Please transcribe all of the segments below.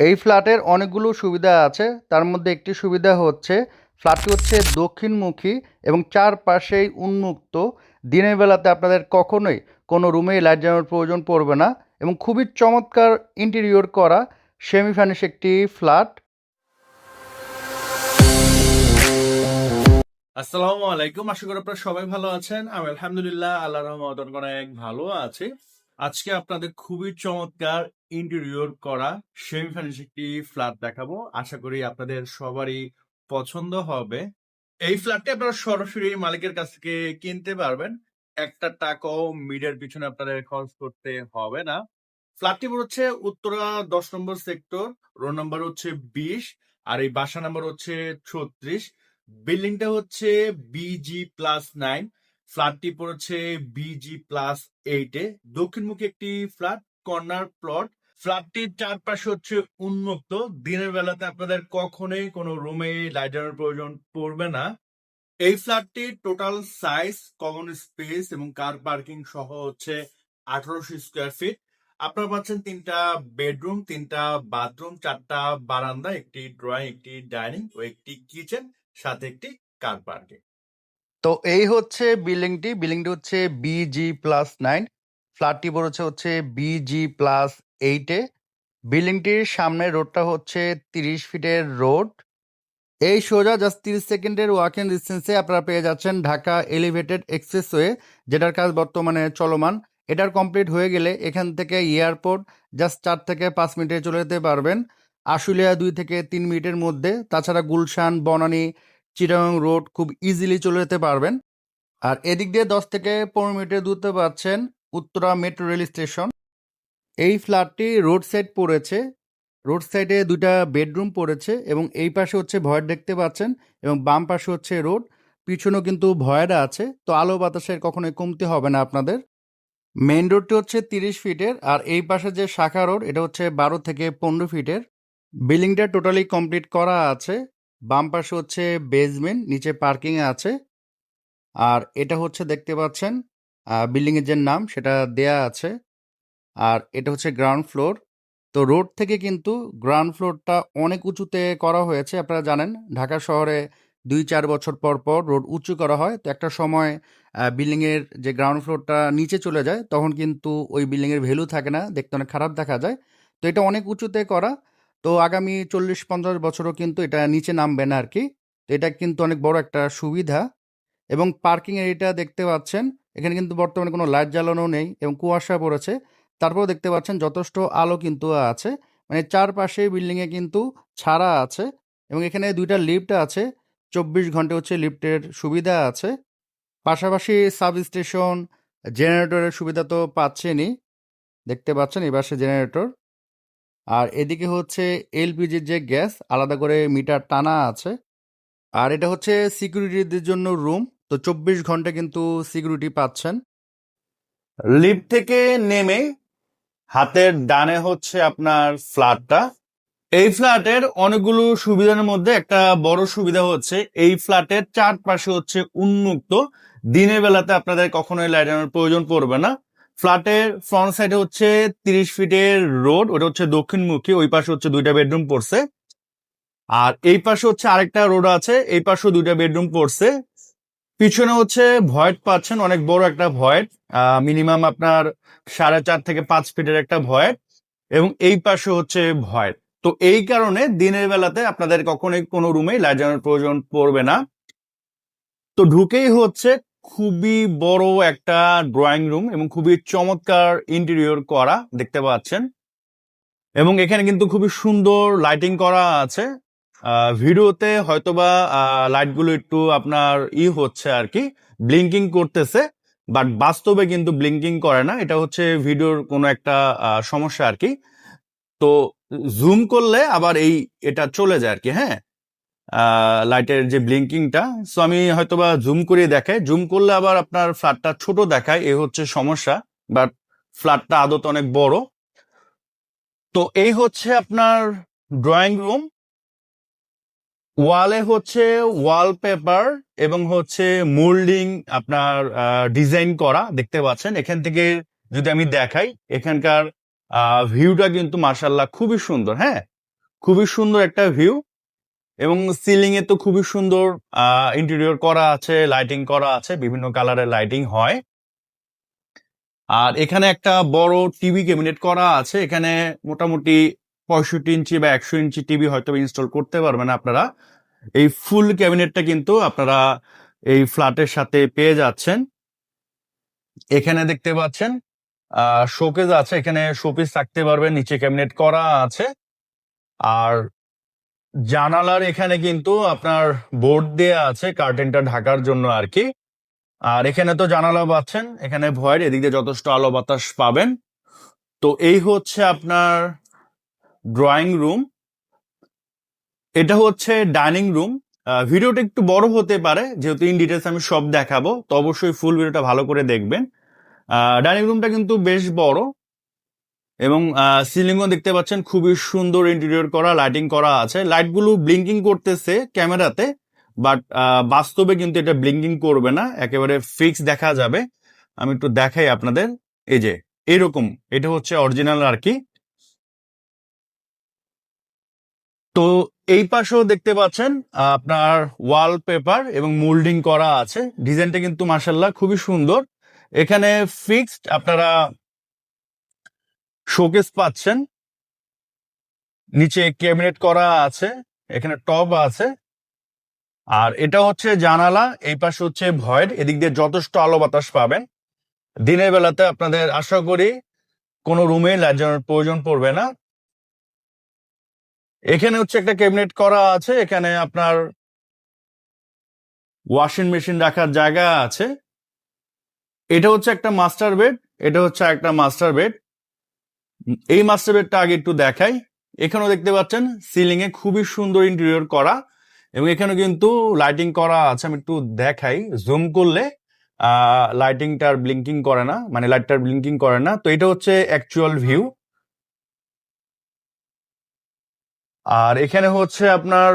এই ফ্ল্যাটের অনেকগুলো সুবিধা আছে। তার মধ্যে একটি সুবিধা হচ্ছে ফ্ল্যাটটি হচ্ছে দক্ষিণমুখী এবং চারপাশেই উন্মুক্ত। দিনের বেলাতে আপনাদের কখনোই কোনো রুমেই লাইট জ্বালানোর প্রয়োজন পড়বে না এবং খুবই চমৎকার ইন্টেরিয়র করা সেমি ফার্নিশ একটি ফ্ল্যাট। আসসালামু আলাইকুম। আশা করি আপনারা সবাই ভালো আছেন। আমি আলহামদুলিল্লাহ আল্লাহর রহমতে অনেক ভালো আছি। আজকে আপনাদের খুবই চমৎকার ইন্টেরিয়র করা সেমি ফার্নিশ একটি ফ্ল্যাট দেখাবো। আশা করি আপনাদের সবারই পছন্দ হবে। এই ফ্ল্যাটটি আপনারা সরাসরি মালিকের কাছ থেকে কিনতে পারবেন। একটা টাকাও মিডের পিছনে আপনাদের খরচ করতে হবে না। ফ্ল্যাটটি হচ্ছে উত্তরা 10 নম্বর সেক্টর, রোড নাম্বার হচ্ছে 20, আর এই বাসা নাম্বার হচ্ছে 36। বিল্ডিংটা হচ্ছে BG+9। ফ্ল্যাটটি পড়েছে BG+8-এ। দক্ষিণমুখী একটি ফ্ল্যাট, কর্নার প্লট। ফ্ল্যাটটির চারপাশে হচ্ছে উন্মুক্ত। দিনের বেলাতে আপনাদের কখনোই কোনো রুমে লাইট জ্বালানোর প্রয়োজন পড়বে না। এই ফ্ল্যাটটির টোটাল সাইজ, কমন স্পেস এবং কার পার্কিং সহ হচ্ছে 1800 স্কোয়ার ফিট। আপনারা পাচ্ছেন 3টা বেডরুম, 3টা বাথরুম, 4টা বারান্দা, একটি ড্রয়িং, একটি ডাইনিং ও একটি কিচেন, সাথে একটি কার পার্কিং। তো এই হচ্ছে বিল্ডিংটি হচ্ছে BG+9। ফ্ল্যাটটি পড়েছে হচ্ছে BG+8-এ। বিল্ডিংটির সামনে রোডটা হচ্ছে 30 ফিটের রোড। এই সোজা জাস্ট 30 সেকেন্ডের ওয়াকিং ডিস্টেন্সে আপনারা পেয়ে যাচ্ছেন ঢাকা এলিভেটেড এক্সপ্রেসওয়ে, যেটার কাজ বর্তমানে চলমান। এটার কমপ্লিট হয়ে গেলে এখান থেকে এয়ারপোর্ট জাস্ট 4 থেকে 5 মিনিটে চলে যেতে পারবেন। আশুলিয়া 2 থেকে 3 মিনিটের মধ্যে। তাছাড়া গুলশান, বনানী, চিটাগাং রোড খুব ইজিলি চলে যেতে পারবেন। আর এদিক দিয়ে 10 থেকে 15 মিনিটের দূরত্বে পাচ্ছেন উত্তরা মেট্রো রেল স্টেশন। এই ফ্ল্যাটটি রোড সাইড পড়েছে। রোড সাইডে 2টা বেডরুম পড়েছে এবং এই পাশে হচ্ছে ভয়েড দেখতে পাচ্ছেন এবং বাম পাশে হচ্ছে রোড। পিছনেও কিন্তু ভয়েড আছে, তো আলো বাতাসের কখনোই কমতি হবে না আপনাদের। মেইন রোডটি হচ্ছে 30 ফিটের আর এই পাশে যে শাখা রোড এটা হচ্ছে 12 থেকে 15 ফিটের। বিল্ডিংটা টোটালি কমপ্লিট করা আছে। বাম পাশে হচ্ছে বেসমেন্ট, নিচে পার্কিং আছে। আর এটা হচ্ছে দেখতে পাচ্ছেন বিল্ডিংয়ের যে নাম সেটা দেয়া আছে। আর এটা হচ্ছে গ্রাউন্ড ফ্লোর। তো রোড থেকে কিন্তু গ্রাউন্ড ফ্লোরটা অনেক উঁচুতে করা হয়েছে। আপনারা জানেন ঢাকা শহরে 2-4 বছর পর পর রোড উঁচু করা হয়। তো একটা সময় বিল্ডিংয়ের যে গ্রাউন্ড ফ্লোরটা নিচে চলে যায় তখন কিন্তু ওই বিল্ডিংয়ের ভ্যালু থাকে না, দেখতে অনেক খারাপ দেখা যায়। তো এটা অনেক উঁচুতে করা। তো আগামী 40-50 বছরও কিন্তু এটা নিচে নামবে না আর কি। তো এটা কিন্তু অনেক বড় একটা সুবিধা। এবং পার্কিং এরিয়াটা দেখতে পাচ্ছেন, এখানে কিন্তু বর্তমানে কোনো লাইট জ্বালানো নেই এবং কুয়াশা পড়েছে। তারপরেও দেখতে পাচ্ছেন যথেষ্ট আলো কিন্তু আছে। মানে চারপাশে বিল্ডিংয়ে কিন্তু ছাড়া আছে এবং এখানে 2টা লিফট আছে। 24 ঘন্টা হচ্ছে লিফটের সুবিধা আছে। পাশাপাশি সাব স্টেশন, জেনারেটরের সুবিধা তো পাচ্ছেনই। দেখতে পাচ্ছেন এই পাশে জেনারেটর। আর এদিকে হচ্ছে এলপিজির যে গ্যাস আলাদা করে মিটার টানা আছে। আর এটা হচ্ছে সিকিউরিটিদের জন্য রুম। তো 24 ঘন্টা কিন্তু সিকিউরিটি পাচ্ছেন। লিফট থেকে নেমে হাতের ডানে হচ্ছে আপনার ফ্ল্যাটটা। এই ফ্ল্যাটের অনেকগুলো সুবিধার মধ্যে একটা বড় সুবিধা হচ্ছে এই ফ্ল্যাটের চারপাশে হচ্ছে উন্মুক্ত। দিনের বেলাতে আপনাদের কখনোই লাইট আনার প্রয়োজন পড়বে না। ফ্ল্যাটের ফ্রন্ট সাইডে হচ্ছে 30 ফিটের রোড, ওটা হচ্ছে দক্ষিণমুখী। ওই পাশে হচ্ছে 2টা বেডরুম পড়ছে। আর এই পাশে হচ্ছে আরেকটা রোড আছে, এই পাশেও 2টা বেডরুম পড়ছে। পিছনে হচ্ছে ভয়েড পাচ্ছেন, অনেক বড় একটা ভয়েড। মিনিমাম আপনার 4.5 থেকে 5 ফিটের একটা ভয়েড, এবং এই পাশে হচ্ছে ভয়েড। তো এই কারণে দিনের বেলাতে আপনাদের কখনোই কোনো রুমে লাইট জ্বালানোর প্রয়োজন পড়বে না। তো ঢুকেই হচ্ছে খুবই বড় একটা ড্রয়িং রুম এবং খুবই চমৎকার ইন্টেরিয়র করা দেখতে পাচ্ছেন। এবং এখানে কিন্তু খুবই সুন্দর লাইটিং করা আছে। ভিডিওতে হয়তোবা লাইটগুলো একটু আপনার হচ্ছে আর কি, ব্লিঙ্কিং করতেছে, বাট বাস্তবে কিন্তু ব্লিঙ্কিং করে না। এটা হচ্ছে ভিডিওর কোনো একটা সমস্যা আর কি। তো জুম করলে আবার এটা চলে যায় আর কি। হ্যাঁ, লাইটের যে ব্লিঙ্কিংটা, সো আমি হয়তোবা জুম করে দেখাই। জুম করলে আবার আপনার ফ্ল্যাটটা ছোট দেখায়, এই হচ্ছে সমস্যা। বাট ফ্ল্যাটটা আদত অনেক বড়। তো এই হচ্ছে আপনার ড্রয়িং রুম। ওয়ালে হচ্ছে ওয়ালপেপার এবং হচ্ছে মোল্ডিং আপনার ডিজাইন করা দেখতে পাচ্ছেন। এখান থেকে যদি আমি দেখাই, এখানকার ভিউটা কিন্তু মাশাআল্লাহ খুবই সুন্দর। হ্যাঁ, খুবই সুন্দর একটা ভিউ, এবং সিলিং এ তো খুবই সুন্দর ইন্টেরিয়র করা আছে, লাইটিং করা আছে, বিভিন্ন কালারের লাইটিং হয়। আর এখানে একটা বড় টিভি ক্যাবিনেট করা আছে। এখানে মোটামুটি 65 ইঞ্চি বা 100 ইঞ্চি টিভি হয়তো ইনস্টল করতে পারবেন আপনারা। এই ফুল ক্যাবিনেটটা কিন্তু আপনারা এই ফ্ল্যাটের সাথে পেয়ে যাচ্ছেন। এখানে দেখতে পাচ্ছেন শোকেস আছে, এখানে শোপিস রাখতে পারবেন, নিচে ক্যাবিনেট করা আছে। আর জানালার এখানে কিন্তু আপনার বোর্ড দেয়া আছে কার্টেনটা ঢাকার জন্য আর কি। আর এখানে তো জানালা পাচ্ছেন, এখানে ভয়েড, এদিক দিয়ে যথেষ্ট আলো বাতাস পাবেন। তো এই হচ্ছে আপনার ড্রয়িং রুম, এটা হচ্ছে ডাইনিং রুম। ভিডিওটা একটু বড় হতে পারে, যেহেতু ইন ডিটেলস আমি সব দেখাবো, তো অবশ্যই ফুল ভিডিওটা ভালো করে দেখবেন। ডাইনিং রুমটা কিন্তু বেশ বড়, এবং সিলিংও দেখতে পাচ্ছেন খুবই সুন্দর ইন্টেরিয়র করা, লাইটিং করা আছে। লাইটগুলো ব্লিঙ্কিং করতেছে ক্যামেরাতে, বাট বাস্তবে কিন্তু এটা ব্লিঙ্কিং করবে না, একেবারে ফিক্স দেখা যাবে। আমি একটু দেখাই আপনাদের, এই যে এরকম, এটা হচ্ছে অরিজিনাল আর কি। তো এই পাশেও দেখতে পাচ্ছেন আপনার ওয়ালপেপার এবং মোল্ডিং করা আছে। ডিজাইনটা কিন্তু মার্শাল্লাহ খুবই সুন্দর। এখানে ফিক্সড আপনারা শোকেস পাচ্ছেন, নিচে ক্যাবিনেট করা আছে, এখানে টব আছে। আর এটা হচ্ছে জানালা, এই পাশে হচ্ছে ভয়েড, এদিক দিয়ে যথেষ্ট আলো বাতাস পাবেন। দিনের বেলাতে আপনাদের আশা করি কোনো রুমে লাইট জ্বালানোর প্রয়োজন পড়বে না। এখানে হচ্ছে একটা ক্যাবিনেট করা আছে, এখানে আপনার ওয়াশিং মেশিন রাখার জায়গা আছে। এটা হচ্ছে একটা মাস্টার বেড, এটা হচ্ছে একটা মাস্টার বেড। এই মাস্টার বেডটা আগে একটু দেখাই। এখানেও দেখতে পাচ্ছেন সিলিং এ খুবই সুন্দর ইন্টেরিয়র করা, এবং এখানে কিন্তু লাইটিং করা আছে। আমি একটু দেখাই, জুম করলে লাইটিংটার ব্লিঙ্কিং করে না, মানে লাইটটার ব্লিঙ্কিং করে না। তো এটা হচ্ছে অ্যাকচুয়াল ভিউ। আর এখানে হচ্ছে আপনার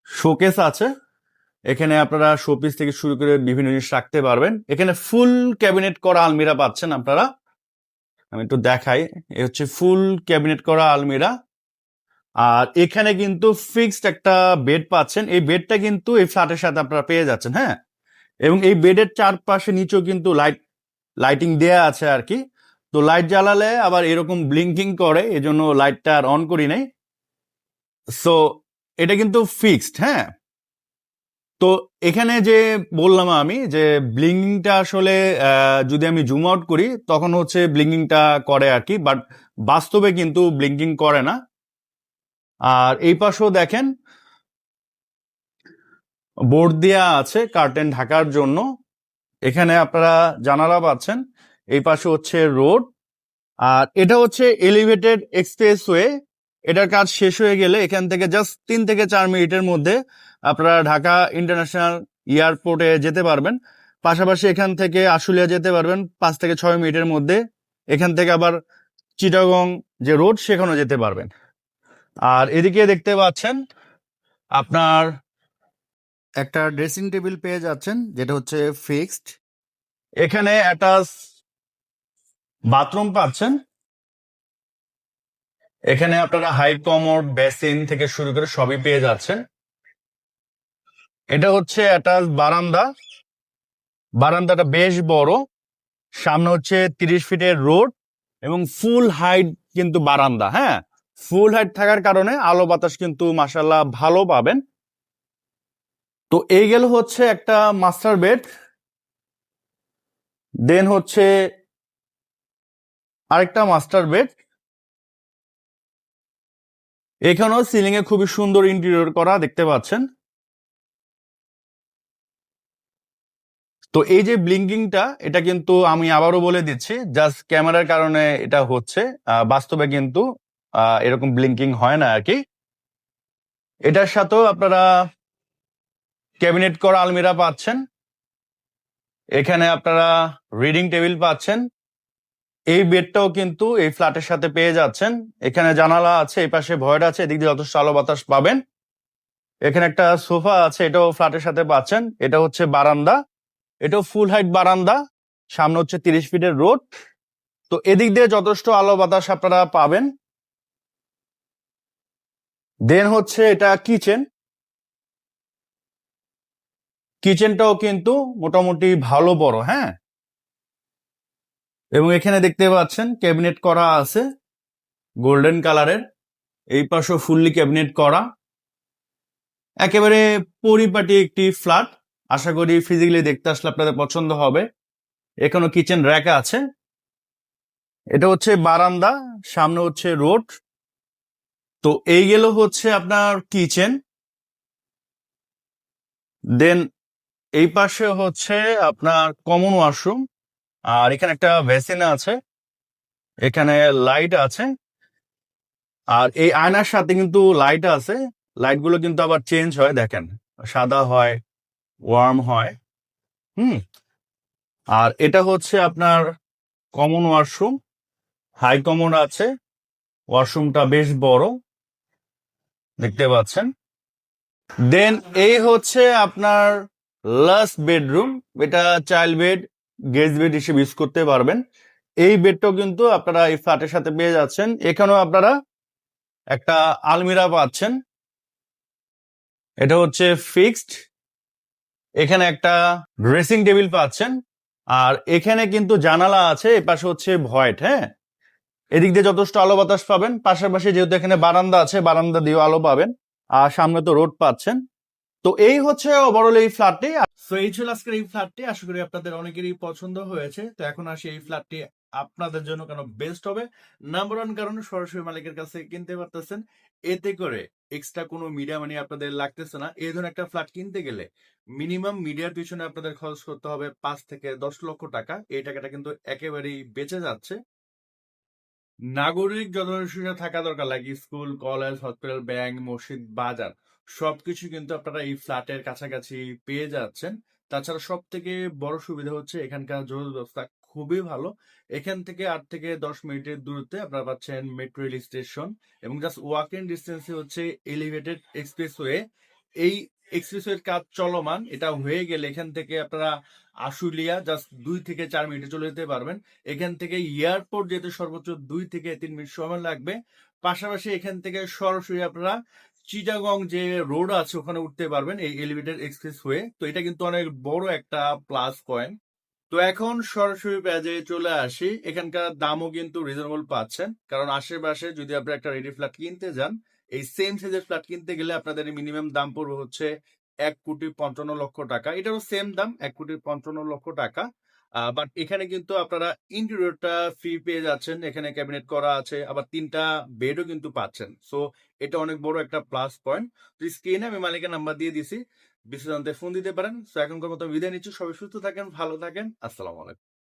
শোকেস আছে, এখানে আপনারা শোপিস থেকে শুরু করে বিভিন্ন জিনিস রাখতে পারবেন। এখানে ফুল ক্যাবিনেট করা আলমিরা পাচ্ছেন আপনারা। আমি একটু দেখাই, এ হচ্ছে ফুল ক্যাবিনেট করা আলমিরা। আর এখানে কিন্তু ফিক্সড একটা বেড পাচ্ছেন, এই বেডটা কিন্তু এই ফ্ল্যাটের সাথে আপনারা পেয়ে যাচ্ছেন, হ্যাঁ। এবং এই বেডের চারপাশে নিচেও কিন্তু লাইটিং দেয়া আছে আর কি। তো লাইট জ্বালালে আবার এরকম ব্লিঙ্কিং করে, এজন্য লাইটটা আর অন করি নাই। সো এটা কিন্তু ফিক্সড, হ্যাঁ। তো এখানে যে বললাম আমি যে ব্লিঙ্কিংটা আসলে যদি আমি জুম আউট করি তখন হচ্ছে ব্লিঙ্কিংটা করে আর কি, বাট বাস্তবে কিন্তু ব্লিঙ্কিং করে না। আর এই পাশেও দেখেন বোর্ড দেয়া আছে কার্টেন ঢাকার জন্য। এখানে আপনারা জানালা পাচ্ছেন, এই পাশে হচ্ছে রোড। আর এটা হচ্ছে এলিভেটেড এক্সপ্রেসওয়ে, এটার কাজ শেষ হয়ে গেলে এখান থেকে জাস্ট 3 থেকে 4 মিনিটের মধ্যে আপনারা ঢাকা ইন্টারন্যাশনাল এয়ারপোর্টে যেতে পারবেন। পাশাপাশি এখান থেকে আশুলিয়া যেতে পারবেন 5 থেকে 6 মিনিটের মধ্যে। এখান থেকে আবার চিটাগং যে রোড সেখানেও যেতে পারবেন। আর এদিকে দেখতে পাচ্ছেন আপনার একটা ড্রেসিং টেবিল পেয়ে যাচ্ছেন, যেটা হচ্ছে ফিক্সড। এখানে অ্যাটাচ বাথরুম পাচ্ছেন। এখানে আপনারা হাই কমোড, বেসিন থেকে শুরু করে সবই পেয়ে যাচ্ছেন। এটা হচ্ছে অ্যাটাচ বারান্দা, বারান্দাটা বেশ বড়, সামনে হচ্ছে 30 ফিটের রোড এবং ফুল হাইট কিন্তু বারান্দা, হ্যাঁ। ফুল হাইট থাকার কারণে আলো বাতাস কিন্তু মাশাআল্লাহ ভালো পাবেন। তো এই গেল হচ্ছে একটা মাস্টার বেড, দেন হচ্ছে আরেকটা মাস্টার বেড। এখানেও সিলিং এ খুবই সুন্দর ইন্টেরিয়র করা দেখতে পাচ্ছেন। তো এই যে ব্লিঙ্কিংটা, এটা কিন্তু আমি আবারও বলে দিচ্ছি, জাস্ট ক্যামেরার কারণে এটা হচ্ছে, বাস্তবে কিন্তু এরকম ব্লিঙ্কিং হয় না আর কি। এটার সাথেও আপনারা ক্যাবিনেট করা আলমিরা পাচ্ছেন, এখানে আপনারা রিডিং টেবিল পাচ্ছেন। এই বেডটাও কিন্তু এই ফ্ল্যাটের সাথে পেয়ে যাচ্ছেন। এখানে জানালা আছে, এই পাশে ভয়েড আছে, এদিক দিয়ে যথেষ্ট আলো বাতাস পাবেন। এখানে একটা সোফা আছে, এটাও ফ্ল্যাটের সাথে পাচ্ছেন। এটা হচ্ছে বারান্দা, এটাও ফুল হাইট বারান্দা, সামনে হচ্ছে 30 ফিটের রোড। তো এদিক দিয়ে যথেষ্ট আলো বাতাস আপনারা পাবেন। দেন হচ্ছে এটা কিচেন। কিচেনটাও কিন্তু মোটামুটি ভালো বড়, হ্যাঁ। এবং এখানে দেখতে পাচ্ছেন ক্যাবিনেট করা আছে গোল্ডেন কালারের, এই পাশেও ফুললি ক্যাবিনেট করা। একেবারে পরিপাটি একটি ফ্ল্যাট। আশা করি ফিজিক্যালি দেখতে আসলে আপনাদের পছন্দ হবে। এখানে কিচেন র্যাক আছে। এটা হচ্ছে বারান্দা, সামনে হচ্ছে রোড। তো এই গেল হচ্ছে আপনার কিচেন। দেন এই পাশে হচ্ছে আপনার কমন ওয়াশরুম। আর এখানে একটা বেসিন আছে, এখানে লাইট আছে। আর এই আয়নার সাথে কিন্তু লাইট আছে। লাইট গুলো কিন্তু আবার চেঞ্জ হয়, দেখেন, সাদা হয়, ওয়ার্ম হয়। হুম। আর এটা হচ্ছে আপনার কমন ওয়াশরুম, হাই কমন আছে। ওয়াশরুমটা বেশ বড়, দেখতে পাচ্ছেন। দেন এই হচ্ছে আপনার লাস্ট বেডরুম। এটা চাইল্ড বেড, গেস্ট বেড হিসেবে ইউজ করতে পারবেন। এই বেডটাও কিন্তু আপনারা এই ফ্ল্যাটের সাথে পেয়ে যাচ্ছেন। এখানেও আপনারা একটা আলমিরা পাচ্ছেন, এটা হচ্ছে ফিক্সড। এখানে একটা ড্রেসিং টেবিল পাচ্ছেন। আর এখানে কিন্তু জানালা আছে, এ পাশে হচ্ছে ভয়েড, হ্যাঁ। এদিক দিয়ে যথেষ্ট আলো বাতাস পাবেন, পাশাপাশি যেহেতু এখানে বারান্দা আছে, বারান্দা দিয়েও আলো পাবেন। আর সামনে তো রোড পাচ্ছেন। তো এই হচ্ছে ওভারঅল এই ফ্ল্যাটটি। তো এই ছিল আজকের এই ফ্ল্যাটটি। আশা করি আপনাদের অনেকেরই পছন্দ হয়েছে। তো এখন আসি এই ফ্ল্যাটটি আপনাদের জন্য কেন বেস্ট হবে। নাম্বার ওয়ান কারণ, সরাসরি মালিকের কাছে কিনতে পারতেছেন। এতে করে এক্সট্রা কোনো মিডিয়া মানি আপনাদের লাগতেছে না। এই ধরনের একটা ফ্ল্যাট কিনতে গেলে মিনিমাম মিডিয়ার পিছনে আপনাদের খরচ করতে হবে 5 থেকে 10 লক্ষ টাকা। এই টাকাটা কিন্তু একেবারেই বেঁচে যাচ্ছে। নাগরিক জনসংখ্যা থাকা দরকার, লাগে স্কুল, কলেজ, হসপিটাল, ব্যাংক, মসজিদ, বাজার, সবকিছু কিন্তু আপনারা এই ফ্ল্যাটের কাছাকাছি পেয়ে যাচ্ছেন। তাছাড়া সব থেকে বড় সুবিধা হচ্ছে এখানকার যোগাযোগ ব্যবস্থা খুবই ভালো। এখান থেকে 8 থেকে 10 মিনিটের দূরত্বে আপনারা পাচ্ছেন মেট্রো রেল স্টেশন, এবং জাস্ট ওয়াকিং ডিস্টেন্সে হচ্ছে এলিভেটেড এক্সপ্রেসওয়ে। এই এক্সপ্রেসওয়ের কাজ চলমান, এটা হয়ে গেলে এখান থেকে আপনারা আশুলিয়া জাস্ট 2 থেকে 4 মিনিটে চলে যেতে পারবেন। এখান থেকে এয়ারপোর্ট যেতে সর্বোচ্চ 2 থেকে 3 মিনিট সময় লাগবে। পাশাপাশি এখান থেকে সরাসরি আপনারা চিটাগং যে রোড আছে ওখানে উঠতে পারবেন এই এলিভেটেড এক্সপ্রেস হয়ে। তো এটা কিন্তু অনেক বড় একটা প্লাস পয়েন্ট। তো এখন সরাসরি পেজে চলে আসি। এখানকার দামও কিন্তু রিজনেবল পাচ্ছেন, কারণ আশেপাশে যদি আপনি একটা রেডি ফ্ল্যাট কিনতে যান, এই সেম সাইজের ফ্ল্যাট কিনতে গেলে আপনাদের মিনিমাম দাম পড়বে হচ্ছে 1,55,00,000 টাকা। এটারও সেম দাম, 1,55,00,000 টাকা। বাট এখানে কিন্তু আপনারা ইন্টেরিয়রটা ফ্রি পেয়ে যাচ্ছেন। এখানে ক্যাবিনেট করা আছে, আবার 3টা বেডও কিন্তু পাচ্ছেন। সো এটা অনেক বড় একটা প্লাস পয়েন্ট। তো স্ক্রিনে আমি মালিকের নাম্বার দিয়ে দিছি, বিস্তারিত জানতে ফোন দিতে পারেন। তো এখনকার মতো বিদায় নিচ্ছি। সবাই সুস্থ থাকেন, ভালো থাকেন। আসসালামু আলাইকুম।